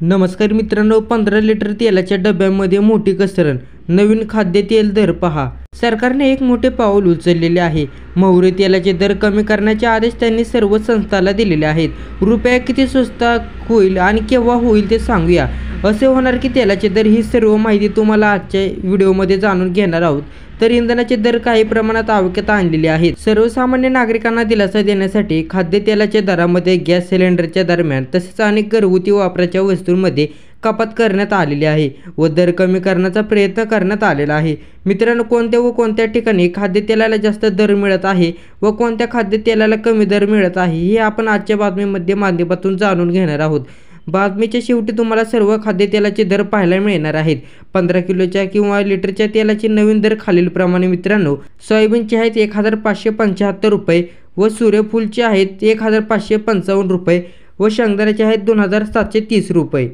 नमस्कार मित्रांनो, 15 लिटर तेलाच्या डब्यामध्ये मोठी घसरण, नवीन खाद्यतेल दर पहा. सरकारने एक मोठे पाऊल उचललेले आहे. मोहरी तेलाचे दर कमी करण्याचे आदेश त्यांनी सर्व संस्थांना दिलेले आहेत. रुपया किती स्वस्त होईल आणि केव्हा होईल ते सांगूया. असे होणार की तेलाचे दर, ही सर्व माहिती तुम्हाला आजच्या व्हिडिओमध्ये जाणून घेणार आहोत. तर इंधनाचे दर काही प्रमाणात आवाक्यात आणलेले आहेत. सर्वसामान्य नागरिकांना दिलासा देण्यासाठी खाद्यतेलाच्या दरामध्ये गॅस सिलेंडरच्या दरम्यान तसेच अनेक घरगुती वापराच्या वस्तूंमध्ये कपात करण्यात आलेली आहे व दर कमी करण्याचा प्रयत्न करण्यात आलेला आहे. मित्रांनो, कोणत्या ठिकाणी खाद्यतेलाला जास्त दर मिळत आहे व कोणत्या खाद्यतेलाला कमी दर मिळत आहे, हे आपण आजच्या बातमीमध्ये माध्यमातून जाणून घेणार आहोत. बातमीच्या शेवटी तुम्हाला सर्व खाद्यतेलाचे दर पाहायला मिळणार आहेत. 15 किलोच्या किंवा लिटरच्या तेलाचे नवीन दर खालीलप्रमाणे मित्रांनो, सोयाबीनचे आहेत 1575 रुपये व सूर्यफूलचे आहेत 1555 रुपये व शेंगदाण्याचे आहेत 2730 रुपये.